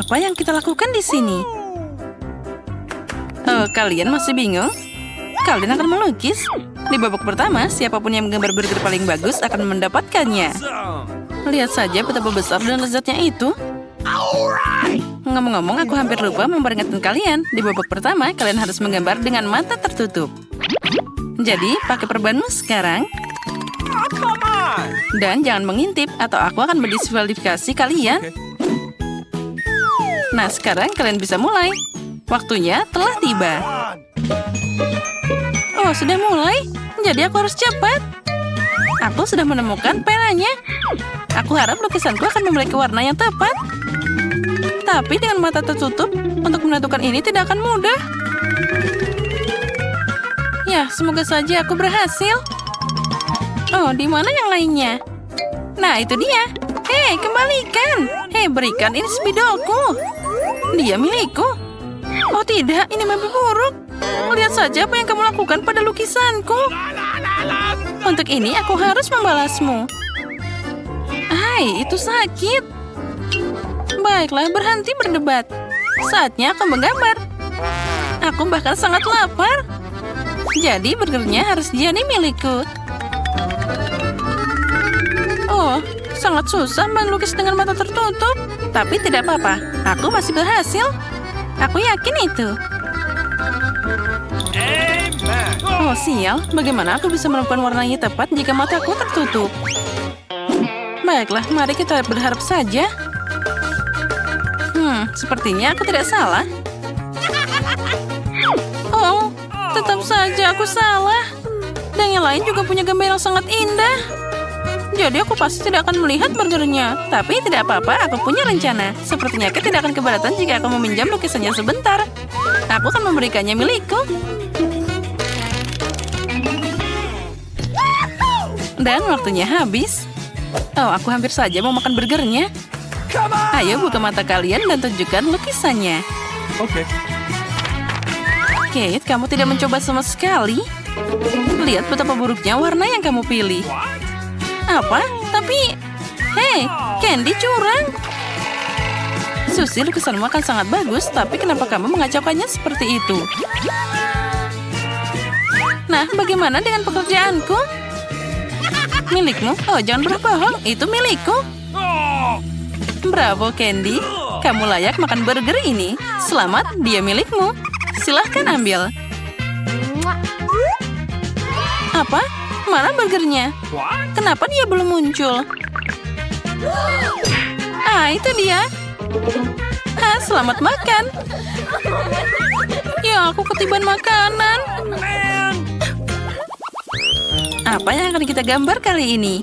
Apa yang kita lakukan di sini? Oh, kalian masih bingung? Kalian akan melukis. Di babak pertama, siapapun yang menggambar burger paling bagus akan mendapatkannya. Lihat saja betapa besar dan lezatnya itu. Ngomong-ngomong, aku hampir lupa memperingatkan kalian. Di babak pertama, kalian harus menggambar dengan mata tertutup. Jadi, pakai perbanmu sekarang. Dan jangan mengintip, atau aku akan mendiskualifikasi kalian. Nah, sekarang kalian bisa mulai. Waktunya telah tiba. Oh, sudah mulai? Jadi aku harus cepat. Aku sudah menemukan penanya. Aku harap lukisanku akan memiliki warna yang tepat. Tapi dengan mata tertutup, untuk menentukan ini tidak akan mudah. Ya, semoga saja aku berhasil. Oh, di mana yang lainnya? Nah, itu dia. Hei, kembalikan. Hei, berikan ini spidolku. Dia milikku. Oh tidak, ini mimpi buruk. Lihat saja apa yang kamu lakukan pada lukisanku. Untuk ini aku harus membalasmu. Hai, itu sakit. Baiklah, berhenti berdebat. Saatnya aku menggambar. Aku bahkan sangat lapar. Jadi burgernya harus jadi milikku. Oh, sangat susah melukis dengan mata tertutup. Tapi tidak apa-apa, aku masih berhasil. Aku yakin itu. Oh, sial. Bagaimana aku bisa menemukan warnanya tepat jika mataku tertutup? Baiklah, mari kita berharap saja. Sepertinya aku tidak salah. Oh, tetap saja aku salah. Dan yang lain juga punya gambar yang sangat indah. Jadi aku pasti tidak akan melihat burgernya. Tapi tidak apa-apa, aku punya rencana. Sepertinya aku tidak akan keberatan jika aku meminjam lukisannya sebentar. Aku akan memberikannya milikku. Dan waktunya habis. Oh, aku hampir saja mau makan burgernya. Ayo buka mata kalian dan tunjukkan lukisannya. Oke. Kate, kamu tidak mencoba sama sekali. Lihat betapa buruknya warna yang kamu pilih. Apa? Tapi... Hei, Candy curang. Susie, lukisanmu akan sangat bagus, tapi kenapa kamu mengacaukannya seperti itu? Nah, bagaimana dengan pekerjaanku? Milikmu? Oh, jangan berbohong, itu milikku. Bravo, Candy. Kamu layak makan burger ini. Selamat, dia milikmu. Silahkan ambil. Apa? Mana burgernya? Kenapa dia belum muncul? Ah, itu dia. Ah, selamat makan. Ya, aku ketiban makanan. Apa yang akan kita gambar kali ini?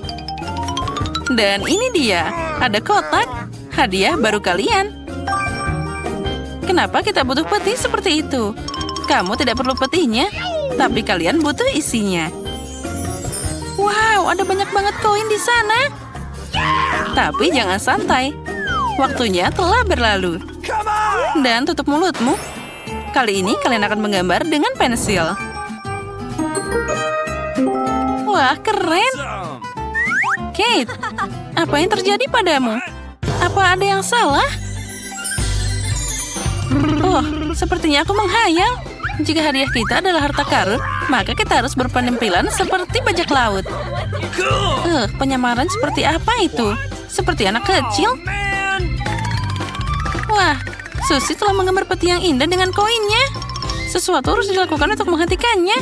Dan ini dia. Ada kotak. Hadiah baru kalian. Kenapa kita butuh peti seperti itu? Kamu tidak perlu petinya, tapi kalian butuh isinya. Wow, ada banyak banget koin di sana. Tapi jangan santai. Waktunya telah berlalu. Dan tutup mulutmu. Kali ini kalian akan menggambar dengan pensil. Wah, keren. Kate, apa yang terjadi padamu? Apa ada yang salah? Oh, sepertinya aku menghayal. Jika hadiah kita adalah harta karun, maka kita harus berpenampilan seperti bajak laut. Penyamaran seperti apa itu? Seperti anak kecil? Wah, Susie telah menggambar peti yang indah dengan koinnya. Sesuatu harus dilakukan untuk menghentikannya.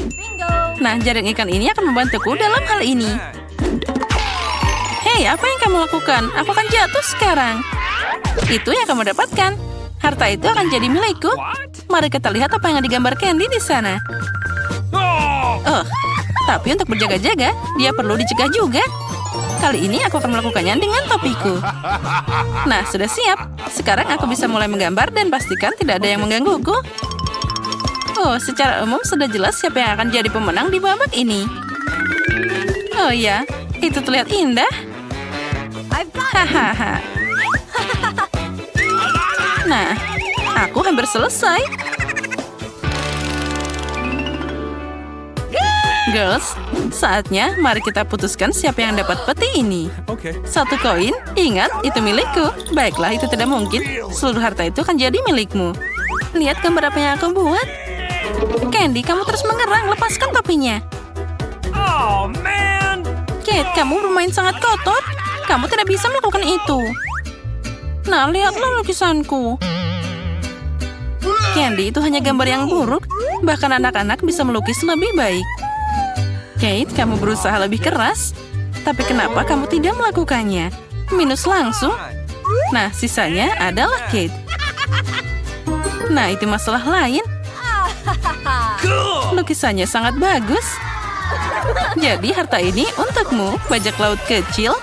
Nah, jaring ikan ini akan membantuku dalam hal ini. Hei, apa yang kamu lakukan? Aku akan jatuh sekarang. Itu yang kamu dapatkan. Harta itu akan jadi milikku. Mari kita lihat apa yang digambar Candy di sana. Oh, tapi untuk berjaga-jaga, dia perlu dicegah juga. Kali ini aku akan melakukannya dengan topiku. Nah, sudah siap. Sekarang aku bisa mulai menggambar dan pastikan tidak ada yang menggangguku. Oh, secara umum sudah jelas siapa yang akan jadi pemenang di babak ini. Oh ya, itu terlihat indah. Hahaha. Nah, aku hampir selesai. Girls, saatnya mari kita putuskan siapa yang dapat peti ini. Satu koin, ingat itu milikku. Baiklah, itu tidak mungkin. Seluruh harta itu akan jadi milikmu. Lihat gambar apa yang aku buat. Candy, kamu terus mengerang. Lepaskan topinya. Oh, man! Kate, kamu bermain sangat kotor. Kamu tidak bisa melakukan itu. Nah, lihatlah lukisanku. Candy, itu hanya gambar yang buruk. Bahkan anak-anak bisa melukis lebih baik. Kate, kamu berusaha lebih keras. Tapi kenapa kamu tidak melakukannya? Minus langsung. Nah, sisanya adalah Kate. Nah, itu masalah lain. Lukisannya sangat bagus. Jadi, harta ini untukmu, bajak laut kecil.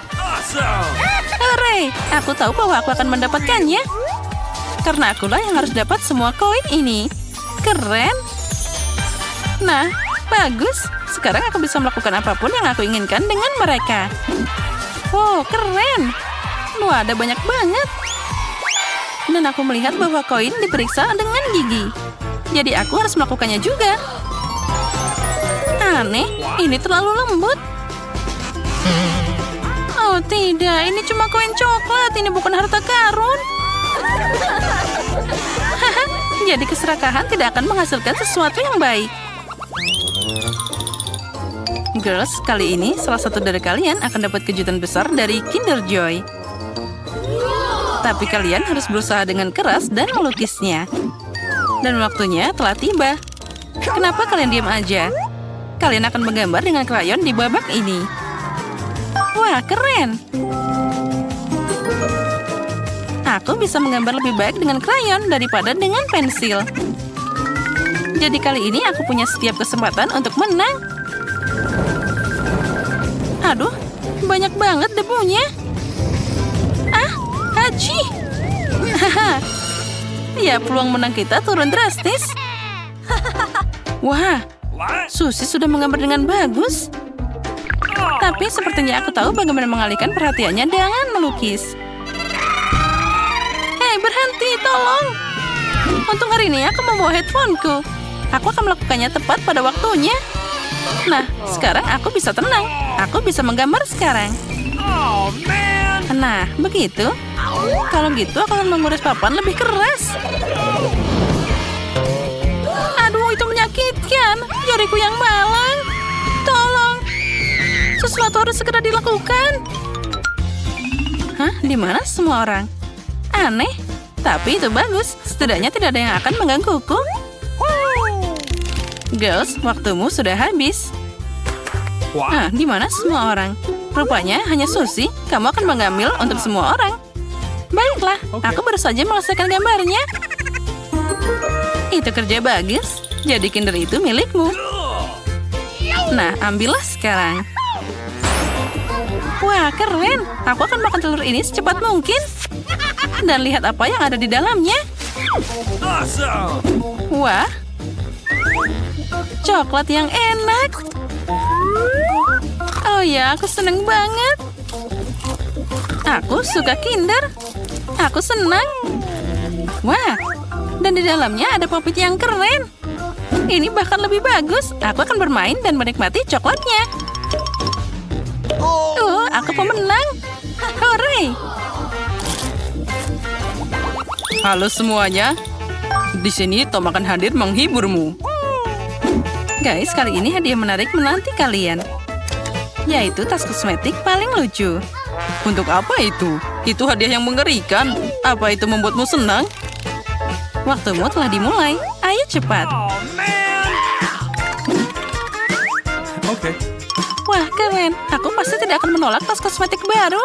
Hore! Aku tahu bahwa aku akan mendapatkannya. Karena akulah yang harus dapat semua koin ini. Keren. Nah, bagus. Sekarang aku bisa melakukan apapun yang aku inginkan dengan mereka. Wow, keren. Wah, ada banyak banget. Dan aku melihat bahwa koin diperiksa dengan gigi. Jadi aku harus melakukannya juga. Aneh, ini terlalu lembut. Oh tidak, ini cuma koin coklat. Ini bukan harta karun. Jadi keserakahan tidak akan menghasilkan sesuatu yang baik. Girls, kali ini salah satu dari kalian akan dapat kejutan besar dari Kinder Joy. Tapi kalian harus berusaha dengan keras dan melukisnya. Dan waktunya telah tiba. Kenapa kalian diam aja? Kalian akan menggambar dengan krayon di babak ini. Wah, keren! Aku bisa menggambar lebih baik dengan krayon daripada dengan pensil. Jadi kali ini aku punya setiap kesempatan untuk menang. Aduh, banyak banget debunya. Ah, haji. Haha. Ya, peluang menang kita turun drastis. Wah, Susi sudah menggambar dengan bagus. Tapi sepertinya aku tahu bagaimana mengalihkan perhatiannya dengan melukis. Hei, berhenti, tolong. Untung hari ini aku membawa headphoneku. Aku akan melakukannya tepat pada waktunya. Nah, sekarang aku bisa tenang. Aku bisa menggambar sekarang. Nah, begitu. Kalau gitu, aku akan menguras papan lebih keras. Aduh, itu menyakitkan. Jariku yang malang. Tolong. Sesuatu harus segera dilakukan. Hah? Di mana semua orang? Aneh. Tapi itu bagus. Setidaknya tidak ada yang akan menggangguku. Girls, waktumu sudah habis. Nah, di mana semua orang? Rupanya hanya Susi. Kamu akan mengambil untuk semua orang. Baiklah, aku baru saja menyelesaikan gambarnya. Itu kerja bagus. Jadi Kinder itu milikmu. Nah, ambillah sekarang. Wah, keren. Aku akan makan telur ini secepat mungkin. Dan lihat apa yang ada di dalamnya. Wah. Coklat yang enak. Oh ya, aku senang banget. Aku suka Kinder. Aku senang. Wah, dan di dalamnya ada popit yang keren. Ini bahkan lebih bagus. Aku akan bermain dan menikmati coklatnya. Aku pemenang. Hore! Halo semuanya. Di sini Tom akan hadir menghiburmu. Guys, kali ini hadiah menarik menanti kalian. Yaitu tas kosmetik paling lucu. Untuk apa itu? Itu hadiah yang mengerikan. Apa itu membuatmu senang? Waktumu telah dimulai. Ayo cepat. Oke. Wah, keren. Aku pasti tidak akan menolak tas kosmetik baru.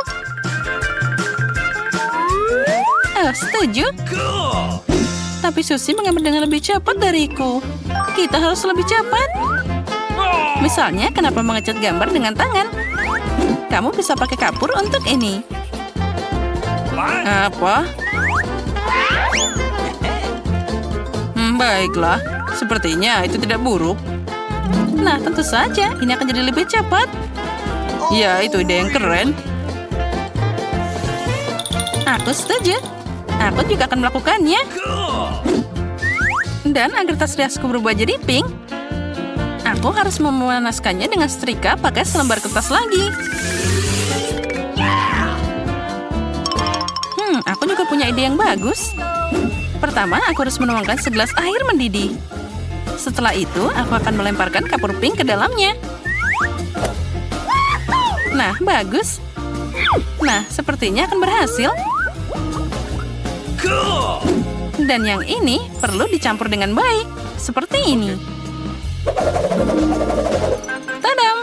Oh, setuju. Tapi Susi mengambil dengan lebih cepat dariku. Kita harus lebih cepat. Misalnya, kenapa mengecat gambar dengan tangan? Kamu bisa pakai kapur untuk ini. Apa? Baiklah. Sepertinya itu tidak buruk. Nah, tentu saja. Ini akan jadi lebih cepat. Ya, itu ide yang keren. Aku setuju. Aku juga akan melakukannya. Dan agar tas riasku berubah jadi pink, Aku harus memanaskannya dengan setrika pakai selembar kertas lagi. Aku juga punya ide yang bagus. Pertama, aku harus menuangkan segelas air mendidih. Setelah itu, aku akan melemparkan kapur pink ke dalamnya. Nah, bagus. Nah, sepertinya akan berhasil. Dan yang ini perlu dicampur dengan baik. Seperti ini. Tadam!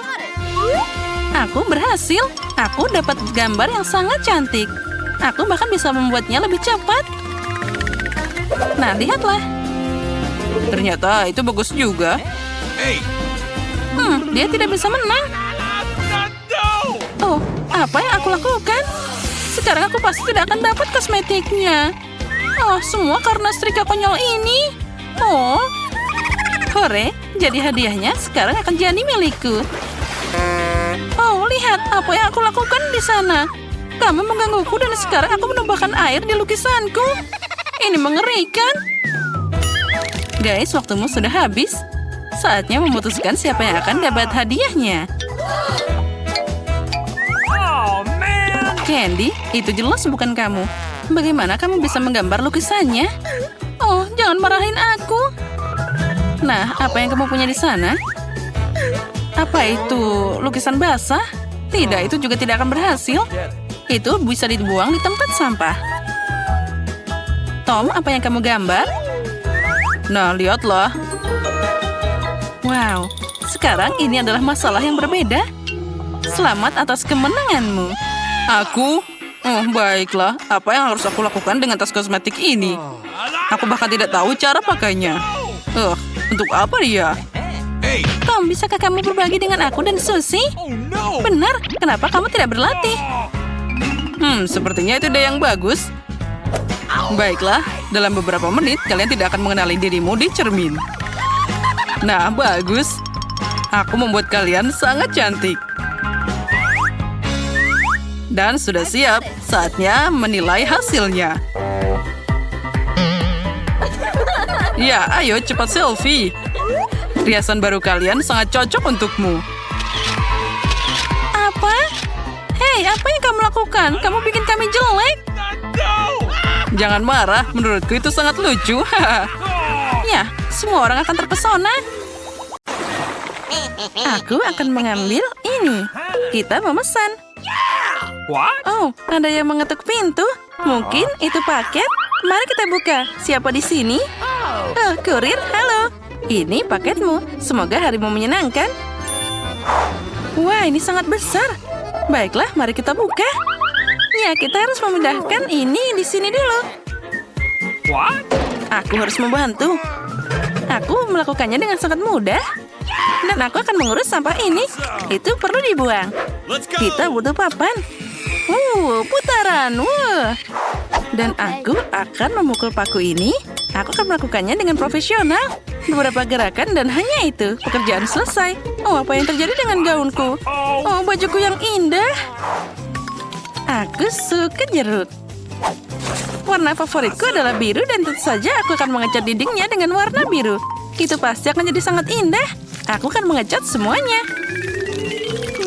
Aku berhasil. Aku dapat gambar yang sangat cantik. Aku bahkan bisa membuatnya lebih cepat. Nah, lihatlah. Ternyata itu bagus juga. Dia tidak bisa menang. Oh, apa yang aku lakukan? Sekarang aku pasti tidak akan dapat kosmetiknya. Oh, semua karena setrika konyol ini. Oh, hore, jadi hadiahnya sekarang akan jadi milikku. Oh, lihat apa yang aku lakukan di sana. Kamu menggangguku dan sekarang aku menumpahkan air di lukisanku. Ini mengerikan. Guys, waktumu sudah habis. Saatnya memutuskan siapa yang akan dapat hadiahnya. Oh, man. Candy, itu jelas bukan kamu. Bagaimana kamu bisa menggambar lukisannya? Oh, jangan marahin aku. Nah, apa yang kamu punya di sana? Apa itu? Lukisan basah? Tidak, itu juga tidak akan berhasil. Itu bisa dibuang di tempat sampah. Tom, apa yang kamu gambar? Nah, lihatlah. Wow, sekarang ini adalah masalah yang berbeda. Selamat atas kemenanganmu. Aku? Oh, baiklah. Apa yang harus aku lakukan dengan tas kosmetik ini? Aku bahkan tidak tahu cara pakainya. Untuk apa dia? Tom, bisakah kamu berbagi dengan aku dan Susie? Benar, kenapa kamu tidak berlatih? Sepertinya itu ide yang bagus. Baiklah, dalam beberapa menit kalian tidak akan mengenali dirimu di cermin. Nah, bagus. Aku membuat kalian sangat cantik. Dan sudah siap, saatnya menilai hasilnya. Ya, ayo cepat selfie. Riasan baru kalian sangat cocok untukmu. Apa? Hei, apa yang kamu lakukan? Kamu bikin kami jelek. Jangan marah, menurutku itu sangat lucu. Ya, semua orang akan terpesona. Aku akan mengambil ini. Kita memesan. What? Oh, ada yang mengetuk pintu. Mungkin itu paket. Mari kita buka. Siapa di sini? Oh, kurir, halo. Ini paketmu. Semoga harimu menyenangkan. Wah, ini sangat besar. Baiklah, mari kita buka. Ya, kita harus memindahkan ini di sini dulu. What? Aku harus membantu. Aku melakukannya dengan sangat mudah. Dan aku akan mengurus sampah ini. Itu perlu dibuang. Kita butuh papan. Putaran. Dan aku akan memukul paku ini. Aku akan melakukannya dengan profesional. Beberapa gerakan dan hanya itu. Pekerjaan selesai. Oh, apa yang terjadi dengan gaunku? Oh, bajuku yang indah. Aku suka jeruk. Warna favoritku adalah biru dan tentu saja aku akan mengecat dindingnya dengan warna biru. Itu pasti akan jadi sangat indah. Aku akan mengecat semuanya.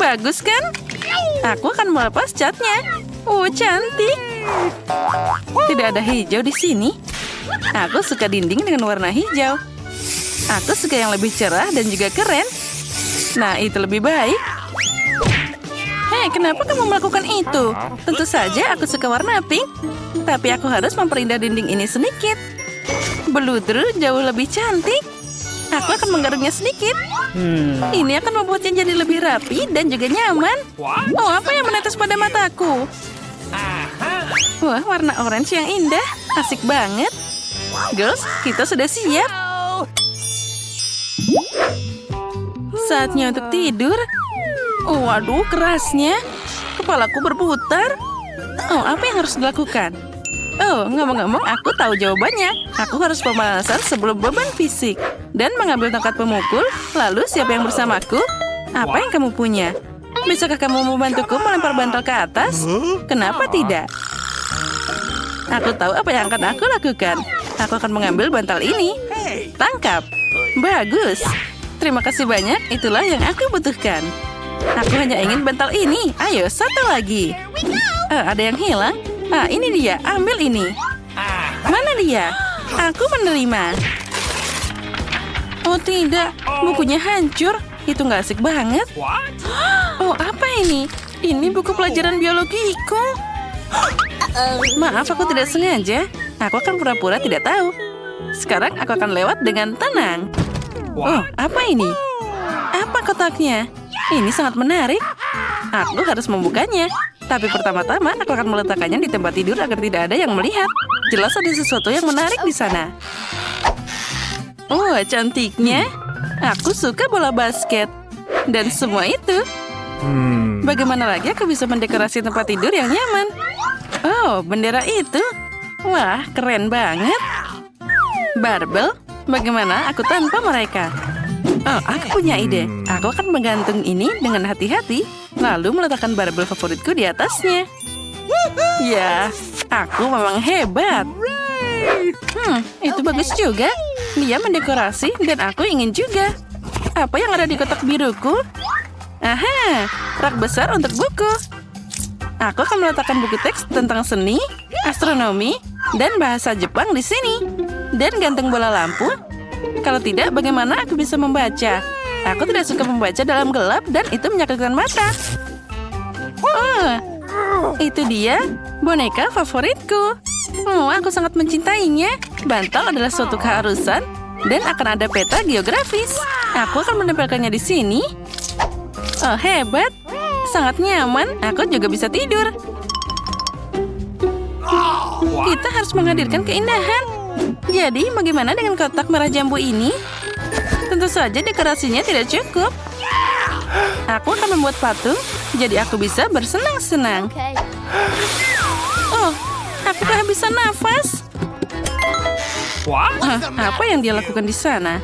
Bagus kan? Aku akan melepas catnya. Oh, cantik. Tidak ada hijau di sini. Aku suka dinding dengan warna hijau. Aku suka yang lebih cerah dan juga keren. Nah, itu lebih baik. Hei, kenapa kamu melakukan itu? Tentu saja aku suka warna pink. Tapi aku harus memperindah dinding ini sedikit. Beludru jauh lebih cantik. Aku akan menggaruknya sedikit. Ini akan membuatnya jadi lebih rapi dan juga nyaman. Oh, apa yang menetes pada mataku? Wah, warna orange yang indah. Asik banget. Girls, kita sudah siap. Saatnya untuk tidur. Oh, waduh, kerasnya. Kepalaku berputar. Oh, apa yang harus dilakukan? Oh, ngomong-ngomong, aku tahu jawabannya. Aku harus pemanasan sebelum beban fisik. Dan mengambil tongkat pemukul. Lalu, siapa yang bersamaku? Apa yang kamu punya? Bisakah kamu membantuku melempar bantal ke atas? Kenapa tidak? Aku tahu apa yang akan aku lakukan. Aku akan mengambil bantal ini. Tangkap. Bagus. terima kasih banyak. Itulah yang aku butuhkan. Aku hanya ingin bantal ini. Ayo, satu lagi. Ada yang hilang. Ini dia. Ambil ini. Mana dia? Aku menerima. Oh tidak, bukunya hancur. Itu nggak asik banget. What? Oh, apa ini? Ini buku pelajaran biologiku. Maaf, aku tidak sengaja. Aku akan pura-pura tidak tahu. Sekarang aku akan lewat dengan tenang. Oh, apa ini? Apa kotaknya? Ini sangat menarik. Aku harus membukanya. Tapi pertama-tama aku akan meletakkannya di tempat tidur agar tidak ada yang melihat. Jelas ada sesuatu yang menarik di sana. Oh, cantiknya. Aku suka bola basket. Dan semua itu. Bagaimana lagi aku bisa mendekorasi tempat tidur yang nyaman? Oh, bendera itu. Wah, keren banget. Barbel, bagaimana aku tanpa mereka? Oh, aku punya ide. Aku akan menggantung ini dengan hati-hati, lalu meletakkan barbel favoritku di atasnya. Ya, aku memang hebat. Itu bagus juga. Dia mendekorasi dan aku ingin juga. Apa yang ada di kotak biruku? Aha, rak besar untuk buku. Aku akan meletakkan buku teks tentang seni, astronomi, dan bahasa Jepang di sini. Dan gantung bola lampu. Kalau tidak, bagaimana aku bisa membaca? Aku tidak suka membaca dalam gelap dan itu menyakitkan mata. Oh, itu dia boneka favoritku. Oh, aku sangat mencintainya. Bantal adalah suatu keharusan dan akan ada peta geografis. Aku akan menempelkannya di sini. Oh, hebat. Sangat nyaman. Aku juga bisa tidur. Kita harus menghadirkan keindahan. Jadi, bagaimana dengan kotak merah jambu ini? Tentu saja dekorasinya tidak cukup. Aku akan membuat patung, jadi aku bisa bersenang-senang. Oh, aku kehabisan nafas. Apa yang dia lakukan di sana?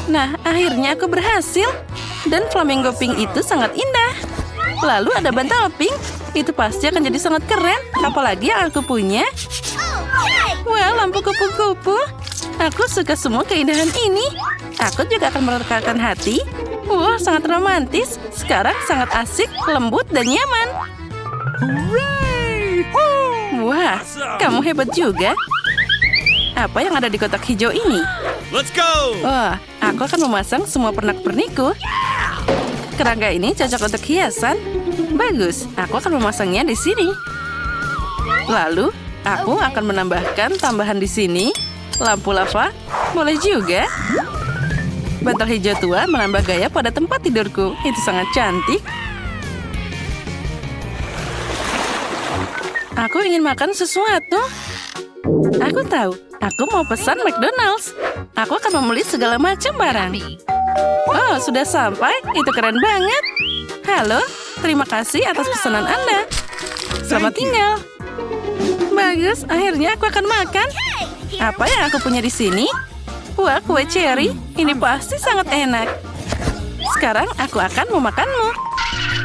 Nah, akhirnya aku berhasil. Dan flamingo pink itu sangat indah. Lalu ada bantal pink. Itu pasti akan jadi sangat keren. Apalagi yang aku punya. Wah, lampu kupu-kupu. Aku suka semua keindahan ini. Aku juga akan merekatkan hati. Wah, sangat romantis. Sekarang sangat asik, lembut, dan nyaman. Wah, kamu hebat juga. Apa yang ada di kotak hijau ini? Let's go! Wah, aku akan memasang semua pernak-pernikku. Kerangka ini cocok untuk hiasan. Bagus, aku akan memasangnya di sini. Lalu, aku akan menambahkan tambahan di sini. Lampu lava, boleh juga. Bantal hijau tua menambah gaya pada tempat tidurku. Itu sangat cantik. Aku ingin makan sesuatu. Aku tahu, aku mau pesan McDonald's. Aku akan membeli segala macam barang. Oh, sudah sampai. Itu keren banget. Halo, terima kasih atas pesanan Anda. Selamat tinggal. Bagus, akhirnya aku akan makan. Apa yang aku punya di sini? Wah, kue cherry. Ini pasti sangat enak. Sekarang aku akan memakanmu.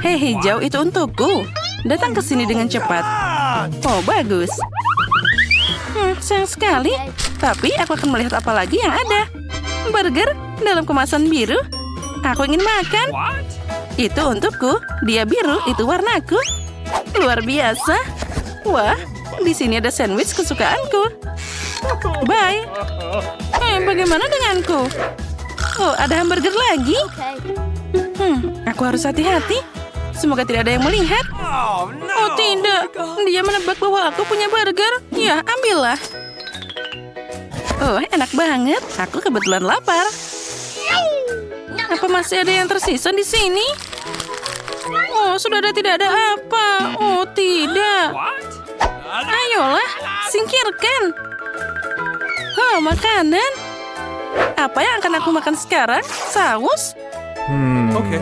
Hei, hijau itu untukku. Datang ke sini dengan cepat. Oh, bagus. Sayang sekali. Tapi aku akan melihat apa lagi yang ada. Burger dalam kemasan biru. Aku ingin makan. What? Itu untukku. Dia biru, itu warnaku. Luar biasa. Wah, di sini ada sandwich kesukaanku. Bye. Bagaimana denganku? Oh, ada hamburger lagi. Aku harus hati-hati. Semoga tidak ada yang melihat. Oh tidak, dia menebak bahwa aku punya burger. Ya, ambillah. Oh, enak banget. Aku kebetulan lapar. Apa masih ada yang tersisa di sini? Oh, sudah tidak ada apa. Oh, tidak. What? Ayolah, singkirkan. Oh, makanan. Apa yang akan aku makan sekarang? Saus? Okay.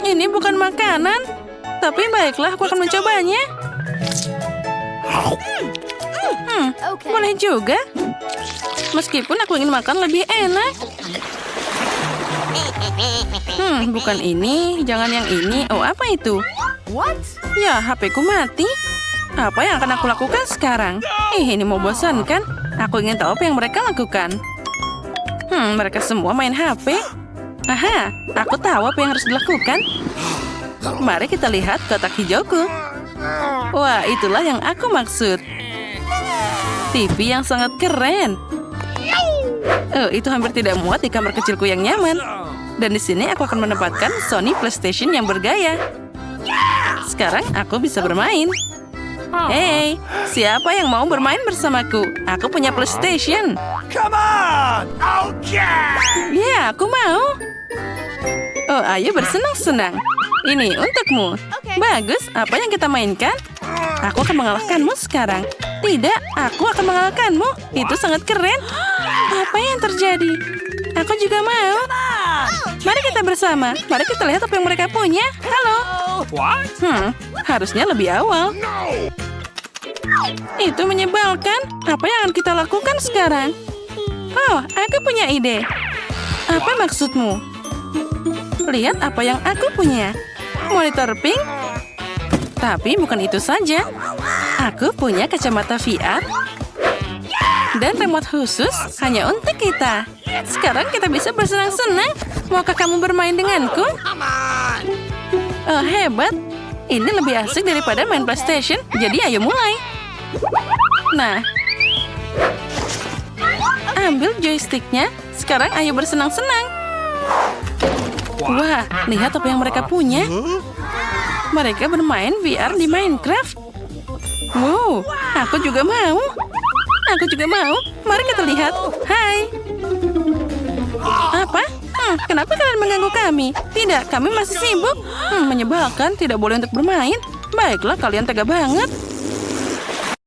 Ini bukan makanan. Tapi baiklah, aku akan mencobanya. Boleh juga. Meskipun aku ingin makan lebih enak. Bukan ini, jangan yang ini. Oh, apa itu? What? Ya, HP-ku mati. Apa yang akan aku lakukan sekarang? Ini membosankan. Aku ingin tahu apa yang mereka lakukan. Mereka semua main HP. Aha, aku tahu apa yang harus dilakukan. Mari kita lihat kotak hijauku. Wah, itulah yang aku maksud. TV yang sangat keren. Oh, itu hampir tidak muat di kamar kecilku yang nyaman. Dan di sini aku akan menempatkan Sony PlayStation yang bergaya. Sekarang aku bisa bermain. Hei, siapa yang mau bermain bersamaku? Aku punya PlayStation. Come on! Okay! Ya, aku mau. Oh, ayo bersenang-senang. Ini untukmu. Bagus, apa yang kita mainkan? Aku akan mengalahkanmu sekarang. Tidak, aku akan mengalahkanmu. Itu sangat keren. Apa yang terjadi? Aku juga mau. Mari kita bersama. Mari kita lihat apa yang mereka punya. Halo. What? Harusnya lebih awal. Itu menyebalkan. Apa yang akan kita lakukan sekarang? Oh, aku punya ide. Apa maksudmu? Lihat apa yang aku punya. Monitor pink. Tapi bukan itu saja. Aku punya kacamata VR. Dan remote khusus hanya untuk kita. Sekarang kita bisa bersenang-senang. Maukah kamu bermain denganku? Oh, hebat. Ini lebih asik daripada main PlayStation. Jadi ayo mulai. Nah. Ambil joysticknya. Sekarang ayo bersenang-senang. Wah, lihat apa yang mereka punya. Mereka bermain VR di Minecraft. Wow, aku juga mau. Aku juga mau. Mari kita lihat. Hai. Apa? Kenapa kalian mengganggu kami? Tidak, kami masih sibuk. Menyebalkan, tidak boleh untuk bermain. Baiklah, kalian tega banget.